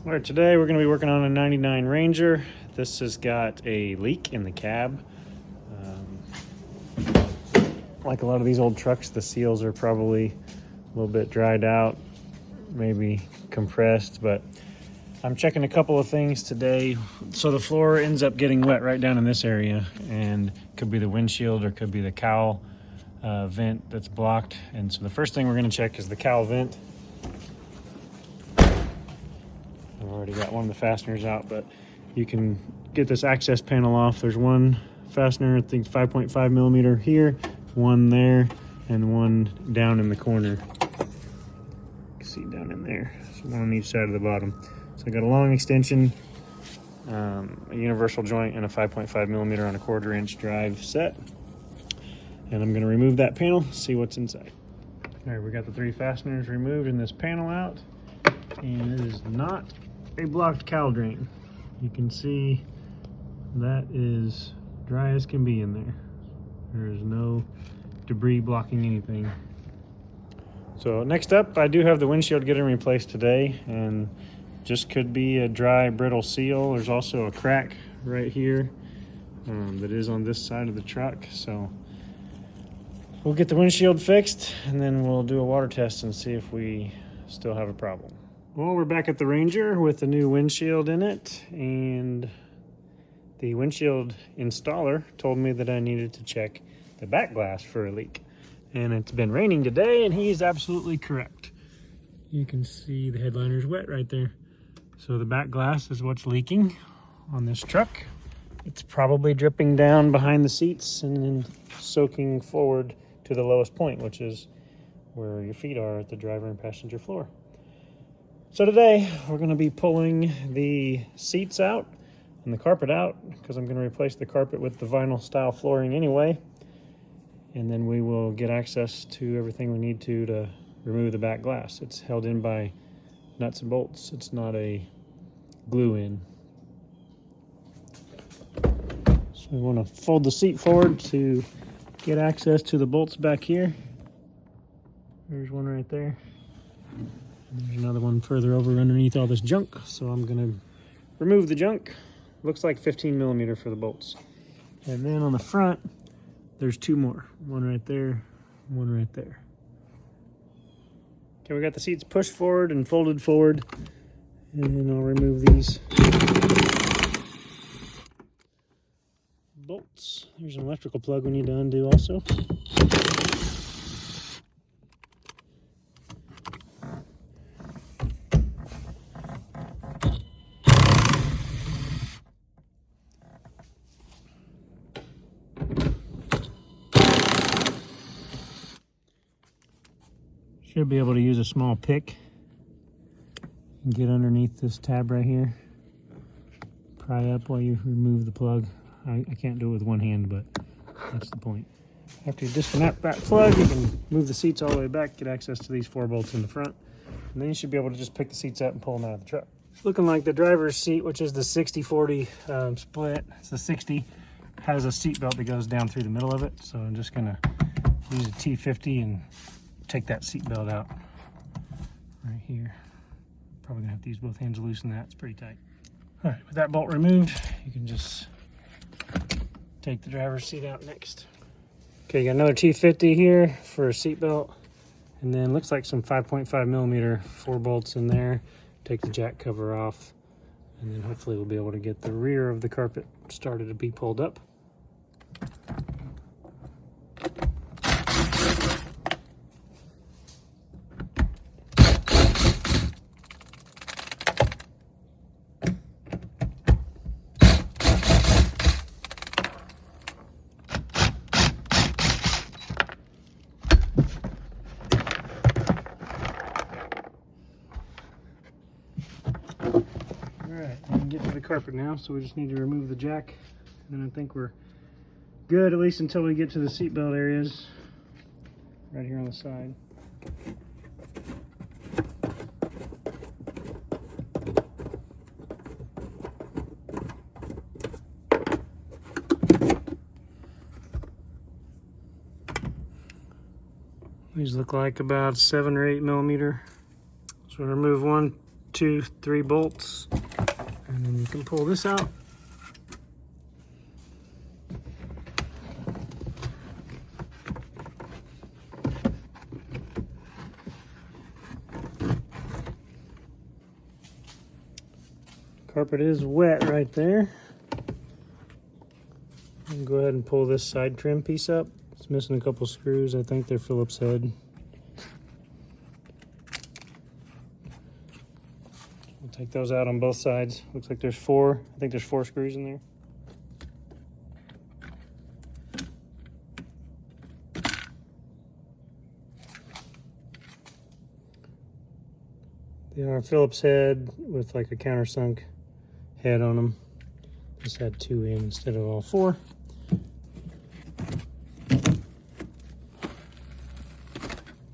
All right, today we're going to be working on a 99 Ranger. This has got a leak in the cab. Like a lot of these old trucks, the seals are probably a little bit dried out, maybe compressed, but I'm checking a couple of things today. So the floor ends up getting wet right down in this area, and it could be the windshield or could be the cowl vent that's blocked. And so the first thing we're going to check is the cowl vent. I've already got one of the fasteners out, but you can get this access panel off. There's one fastener, I think 5.5 millimeter here, one there, and one down in the corner. You can see down in there. So one on each side of the bottom. So I got a long extension, a universal joint, and a 5.5 millimeter on a 1/4 inch drive set. And I'm gonna remove that panel, see what's inside. All right, we got the 3 fasteners removed and this panel out, and it is not a blocked cowl drain. You can see that is dry as can be in there. There is no debris blocking anything. So next up, I do have the windshield getting replaced today, and just could be a dry, brittle seal. There's also a crack right here that is on this side of the truck. So we'll get the windshield fixed, and then we'll do a water test and see if we still have a problem. Well, we're back at the Ranger with the new windshield in it, and the windshield installer told me that I needed to check the back glass for a leak. And it's been raining today, and he's absolutely correct. You can see the headliner's wet right there. So the back glass is what's leaking on this truck. It's probably dripping down behind the seats and then soaking forward to the lowest point, which is where your feet are at the driver and passenger floor. So today we're going to be pulling the seats out and the carpet out, because I'm going to replace the carpet with the vinyl style flooring anyway. And then we will get access to everything we need to remove the back glass. It's held in by nuts and bolts. It's not a glue in. So we want to fold the seat forward to get access to the bolts back here. There's one right there. And there's another one further over underneath all this junk. So I'm going to remove the junk. Looks like 15 millimeter for the bolts. And then on the front, there's 2 more. One right there, one right there. Okay, we got the seats pushed forward and folded forward. And then I'll remove these bolts. There's an electrical plug we need to undo also. Should be able to use a small pick and get underneath this tab right here. Pry up while you remove the plug. I can't do it with one hand, but that's the point. After you disconnect that plug, you can move the seats all the way back, get access to these 4 bolts in the front, and then you should be able to just pick the seats up and pull them out of the truck. It's looking like the driver's seat, which is the 60-40 split, it's the 60, has a seat belt that goes down through the middle of it. So I'm just gonna use a T50 and take that seat belt out right here. Probably gonna have to use both hands to loosen that. It's pretty tight. All right, with that bolt removed, you can just take the driver's seat out next. Okay, you got another T50 here for a seat belt, and then looks like some 5.5 millimeter 4 bolts in there. Take the jack cover off, and then hopefully we'll be able to get the rear of the carpet started to be pulled up. Alright, we can get to the carpet now, so we just need to remove the jack, and I think we're good, at least until we get to the seatbelt areas right here on the side. These look like about 7 or 8 millimeter. So remove 1, 2, 3 bolts, and then you can pull this out. Carpet is wet right there. And go ahead and pull this side trim piece up. It's missing a couple screws. I think they're Phillips head. We'll take those out on both sides. Looks like there's 4. I think there's 4 screws in there. They are Phillips head with like a countersunk head on them. Just had 2 in instead of all 4.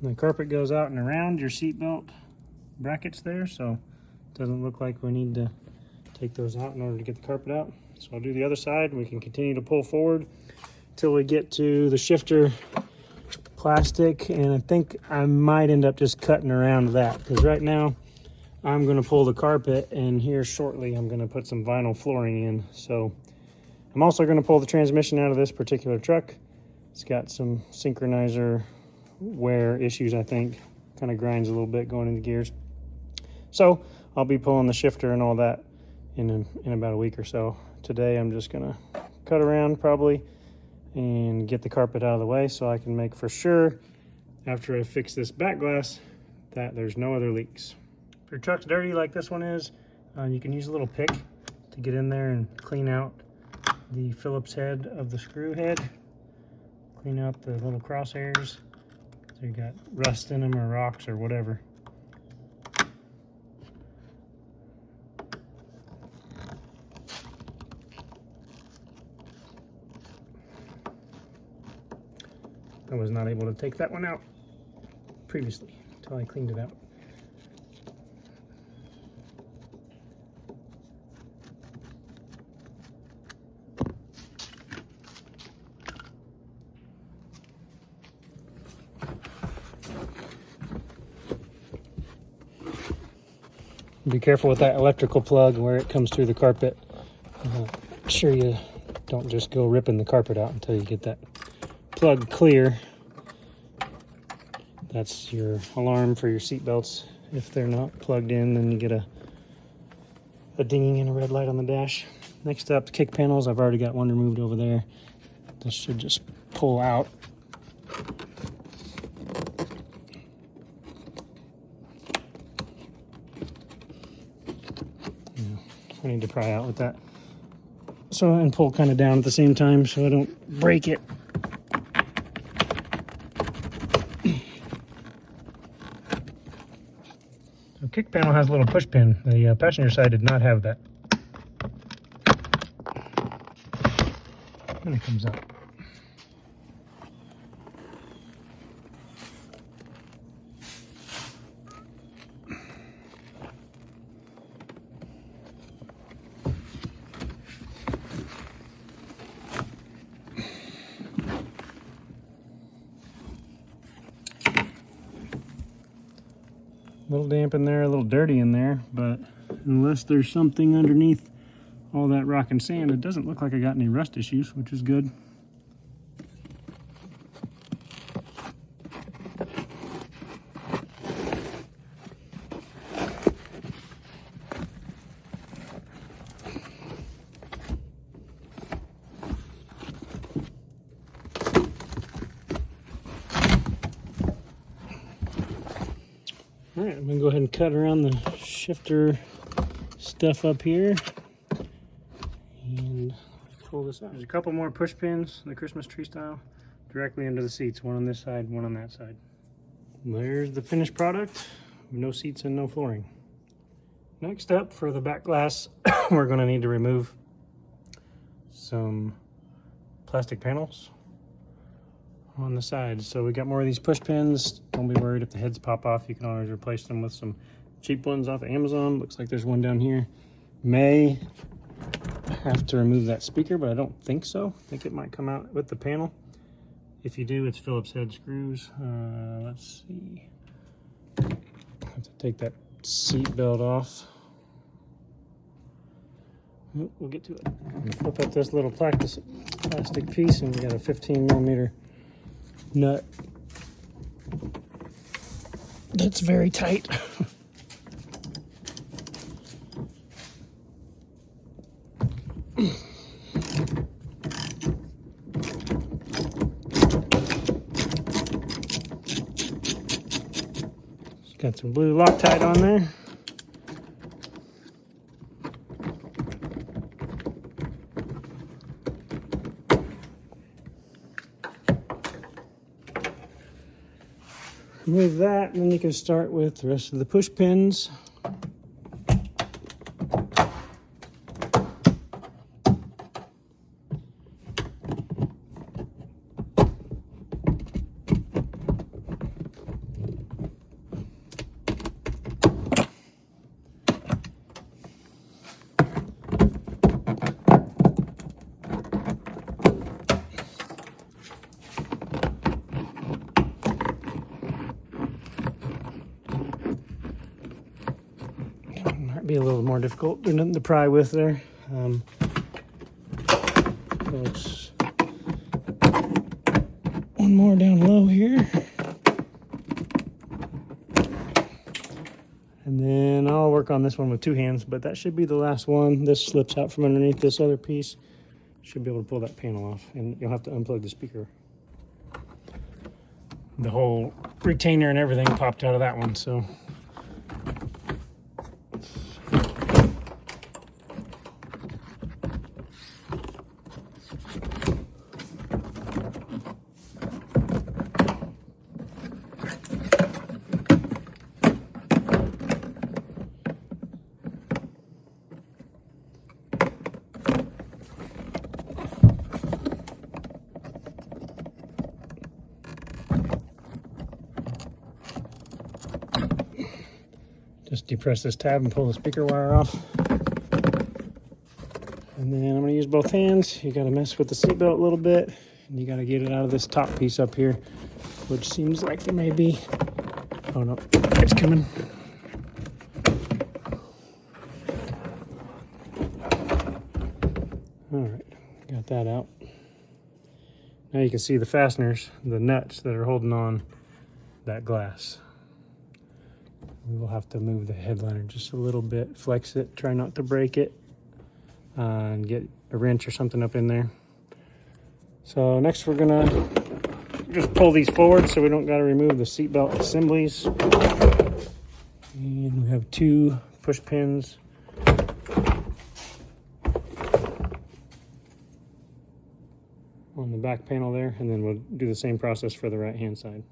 And the carpet goes out and around your seat belt brackets there, so it doesn't look like we need to take those out in order to get the carpet out. So I'll do the other side. We can continue to pull forward till we get to the shifter plastic, and I think I might end up just cutting around that, because right now I'm going to pull the carpet, and here shortly I'm going to put some vinyl flooring in. So I'm also going to pull the transmission out of this particular truck. It's got some synchronizer wear issues, I think. Kind of grinds a little bit going into gears. So I'll be pulling the shifter and all that in about a week or so. Today I'm just going to cut around probably and get the carpet out of the way so I can make for sure after I fix this back glass that there's no other leaks. If your truck's dirty like this one is, you can use a little pick to get in there and clean out the Phillips head of the screw head. Clean out the little crosshairs. So you got rust in them or rocks or whatever. I was not able to take that one out previously until I cleaned it out. Be careful with that electrical plug where it comes through the carpet. Make sure you don't just go ripping the carpet out until you get that plug clear. That's your alarm for your seat belts. If they're not plugged in, then you get a dinging and a red light on the dash. Next up, the kick panels. I've already got one removed over there. This should just pull out. I need to pry out with that. So, and pull kind of down at the same time so I don't break it. The kick panel has a little push pin. The passenger side did not have that. And it comes out. A little damp in there, a little dirty in there, but unless there's something underneath all that rock and sand, it doesn't look like I got any rust issues, which is good. All right, I'm gonna go ahead and cut around the shifter stuff up here and pull this out. There's a couple more push pins, the Christmas tree style, directly under the seats, one on this side, one on that side. There's the finished product, no seats and no flooring. Next up, for the back glass, we're gonna need to remove some plastic panels on the side. So we got more of these push pins. Don't be worried if the heads pop off. You can always replace them with some cheap ones off of Amazon. Looks like there's one down here. May have to remove that speaker, but I don't think so. I think it might come out with the panel. If you do, it's Phillips head screws. Let's see. I have to take that seat belt off. We'll get to it. Flip up this little plastic piece, and we got a 15 millimeter nut that's very tight. Got some blue Loctite on there. Remove that, and then you can start with the rest of the push pins. Might be a little more difficult to pry with there. There's one more down low here. And then I'll work on this one with two hands, but that should be the last one. This slips out from underneath this other piece. Should be able to pull that panel off, and you'll have to unplug the speaker. The whole retainer and everything popped out of that one, so. Just depress this tab and pull the speaker wire off. And then I'm gonna use both hands. You gotta mess with the seatbelt a little bit, and you gotta get it out of this top piece up here, which seems like there may be, oh no, it's coming. All right, got that out. Now you can see the fasteners, the nuts that are holding on that glass. We will have to move the headliner just a little bit, flex it, try not to break it, and get a wrench or something up in there. So next we're gonna just pull these forward so we don't gotta remove the seatbelt assemblies. And we have two push pins. On the back panel there, and then we'll do the same process for the right hand side.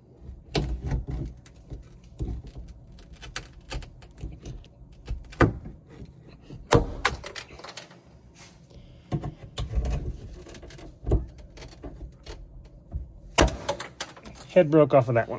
Head broke off of that one.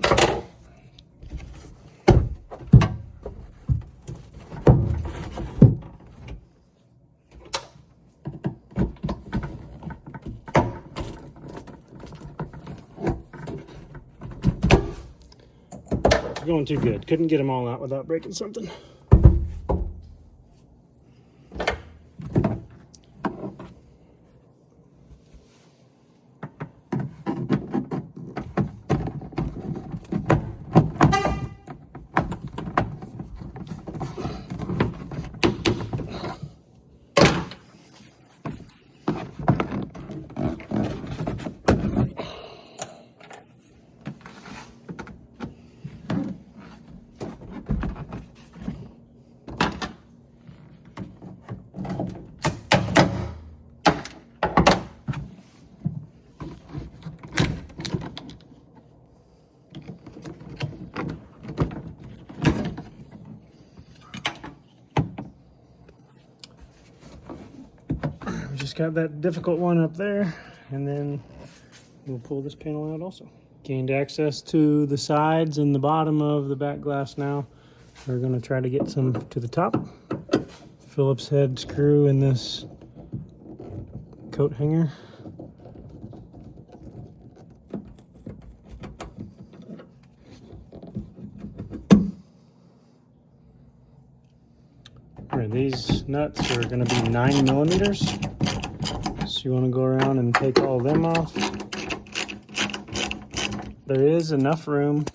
It's going too good. Couldn't get them all out without breaking something. Just got that difficult one up there, and then we'll pull this panel out also. Gained access to the sides and the bottom of the back glass now. We're going to try to get some to the top. Phillips head screw in this coat hanger. these nuts are going to be 9 millimeters. So you want to go around and take all of them off. There is enough room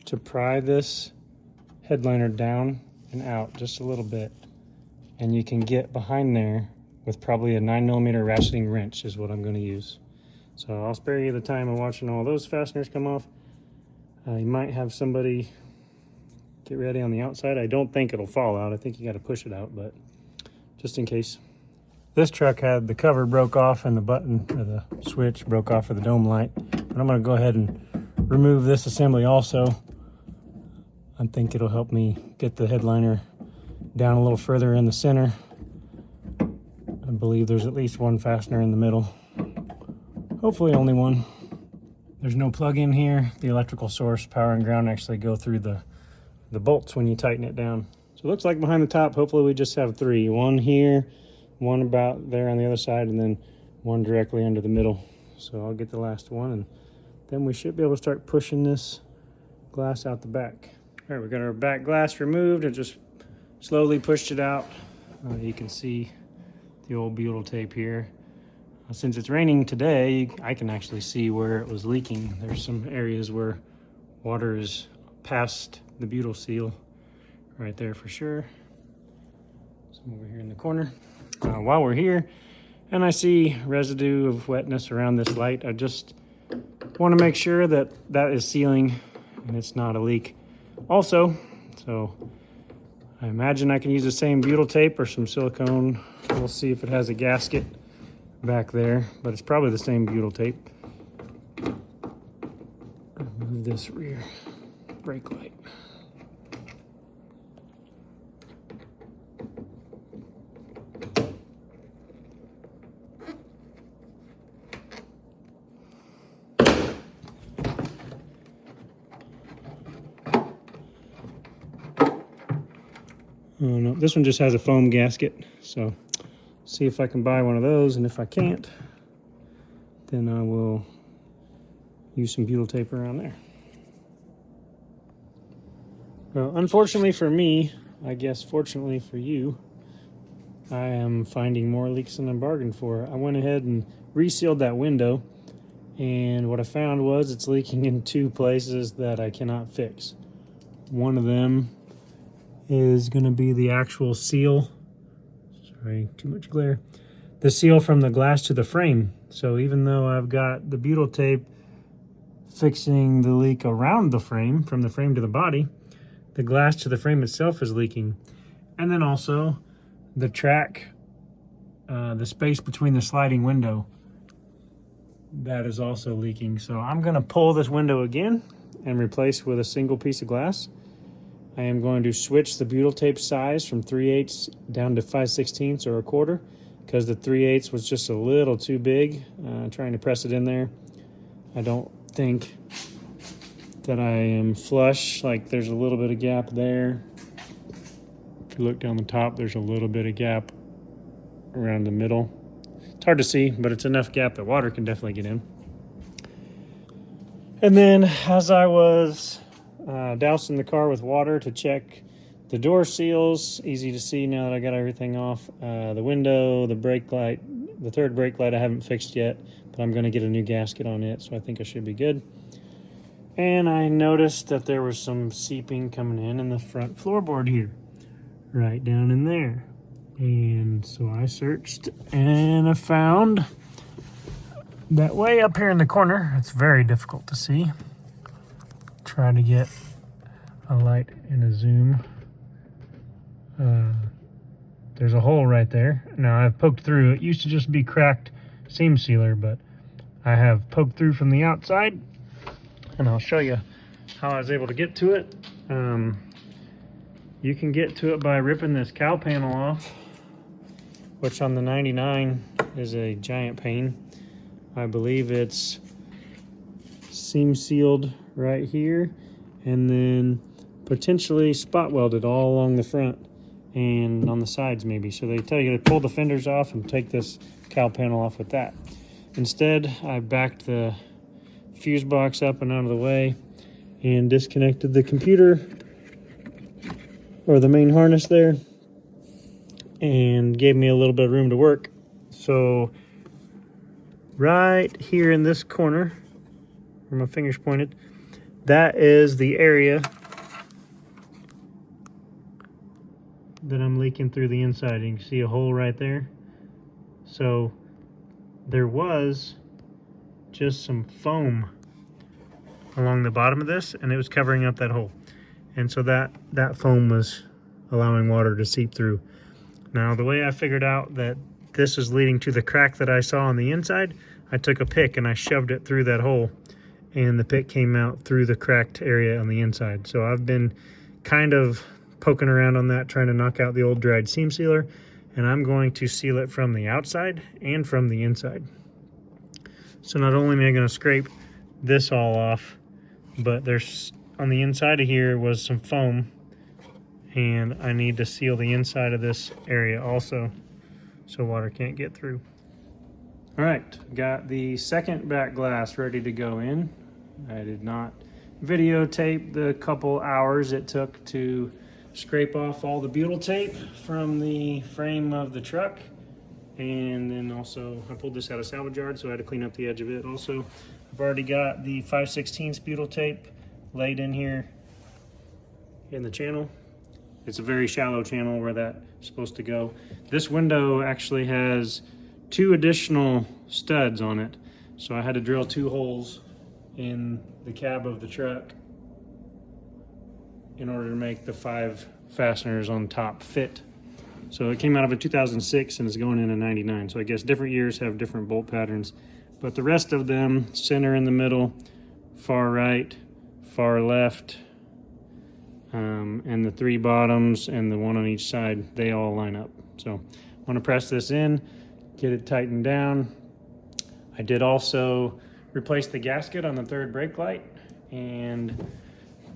to pry this headliner down and out just a little bit. And you can get behind there with probably a 9 millimeter ratcheting wrench is what I'm going to use. So I'll spare you the time of watching all those fasteners come off. You might have somebody get ready on the outside. I don't think it'll fall out. I think you got to push it out, but just in case. This truck had the cover broke off and the button or the switch broke off for the dome light. But I'm going to go ahead and remove this assembly also. I think it'll help me get the headliner down a little further in the center. I believe there's at least one fastener in the middle. Hopefully only one. There's no plug in here. The electrical source, power and ground actually go through the bolts when you tighten it down. So it looks like behind the top, hopefully we just have 3. One here, one about there on the other side, and then one directly under the middle. So I'll get the last one, and then we should be able to start pushing this glass out the back. All right, we got our back glass removed. I just slowly pushed it out. You can see the old butyl tape here. Since it's raining today, I can actually see where it was leaking. There's some areas where water is past the butyl seal right there for sure. Some over here in the corner. While we're here and I see residue of wetness around this light, I just want to make sure that that is sealing and it's not a leak also. So I imagine I can use the same butyl tape or some silicone. We'll see if it has a gasket back there, but it's probably the same butyl tape. Remove this rear brake light. Oh no, this one just has a foam gasket, so see if I can buy one of those, and if I can't, then I will use some butyl tape around there. Well, unfortunately for me, I guess fortunately for you, I am finding more leaks than I bargained for. I went ahead and resealed that window, and what I found was it's leaking in 2 places that I cannot fix. One of them is going to be the actual seal. Sorry, too much glare. The seal from the glass to the frame. So even though I've got the butyl tape fixing the leak around the frame, from the frame to the body, the glass to the frame itself is leaking. And then also the track, the space between the sliding window, that is also leaking. So I'm going to pull this window again and replace with a single piece of glass. I am going to switch the butyl tape size from 3/8 down to 5/16 or 1/4, because the 3/8 was just a little too big, trying to press it in there. I don't think that I am flush. Like, there's a little bit of gap there. If you look down the top, there's a little bit of gap around the middle. It's hard to see, but it's enough gap that water can definitely get in. And then as I was dousing the car with water to check the door seals, easy to see now that I got everything off. The window, the brake light, the third brake light I haven't fixed yet, but I'm going to get a new gasket on it, so I think I should be good. And I noticed that there was some seeping coming in the front floorboard here, right down in there. And so I searched and I found that way up here in the corner. It's very difficult to see. Try to get a light and a zoom. There's a hole right there. Now I've poked through. It used to just be cracked seam sealer, but I have poked through from the outside, and I'll show you how I was able to get to it. You can get to it by ripping this cowl panel off, which on the 99 is a giant pain. I believe it's seam sealed right here, and then potentially spot welded all along the front and on the sides maybe. So they tell you to pull the fenders off and take this cowl panel off with that. Instead, I backed the fuse box up and out of the way and disconnected the computer, or the main harness there, and gave me a little bit of room to work. So right here in this corner where my finger's pointed, that is the area that I'm leaking through the inside. You can see a hole right there. So there was just some foam along the bottom of this, and it was covering up that hole. And so that foam was allowing water to seep through. Now, the way I figured out that this is leading to the crack that I saw on the inside, I took a pick and I shoved it through that hole, and the pick came out through the cracked area on the inside. So I've been kind of poking around on that, trying to knock out the old dried seam sealer, and I'm going to seal it from the outside and from the inside. So not only am I going to scrape this all off, but there's on the inside of here was some foam, and I need to seal the inside of this area also so water can't get through. All right, got the second back glass ready to go in. I did not videotape the couple hours it took to scrape off all the butyl tape from the frame of the truck. And then also I pulled this out of salvage yard, so I had to clean up the edge of it also. I've already got the 5/16 butyl tape laid in here in the channel. It's a very shallow channel where that's supposed to go. This window actually has 2 additional studs on it. So I had to drill 2 holes in the cab of the truck in order to make the 5 fasteners on top fit. So it came out of a 2006 and is going in a 99. So I guess different years have different bolt patterns, but the rest of them, center in the middle, far right, far left, and the 3 bottoms and the 1 on each side, they all line up. So I want to press this in, get it tightened down. I did also replace the gasket on the 3rd brake light, and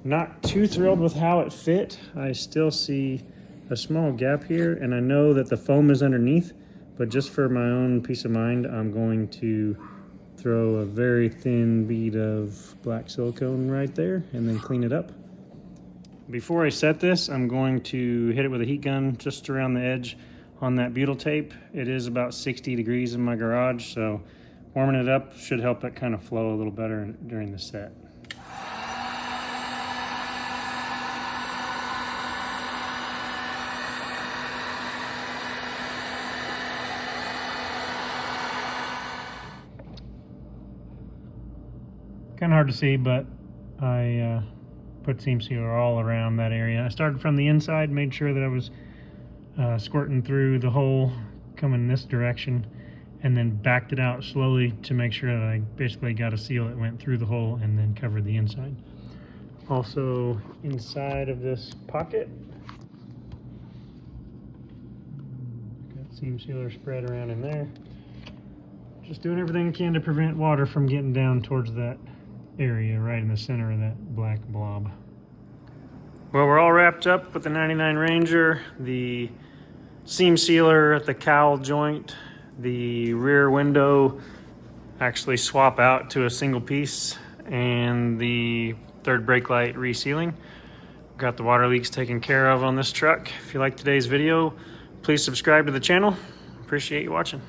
not too thrilled with how it fit. I still see a small gap here, and I know that the foam is underneath, but just for my own peace of mind, I'm going to throw a very thin bead of black silicone right there and then clean it up. Before I set this, I'm going to hit it with a heat gun just around the edge on that butyl tape. It is about 60 degrees in my garage, so warming it up should help it kind of flow a little better during the set. Kind of hard to see, but I put seam sealer all around that area. I started from the inside, made sure that I was squirting through the hole coming this direction, and then backed it out slowly to make sure that I basically got a seal that went through the hole and then covered the inside. Also inside of this pocket, got seam sealer spread around in there. Just doing everything I can to prevent water from getting down towards that area right in the center of that black blob. Well, we're all wrapped up with the 99 Ranger, the seam sealer at the cowl joint, the rear window actually swap out to a single piece, and the 3rd brake light resealing. Got the water leaks taken care of on this truck. If you like today's video, please subscribe to the channel. Appreciate you watching.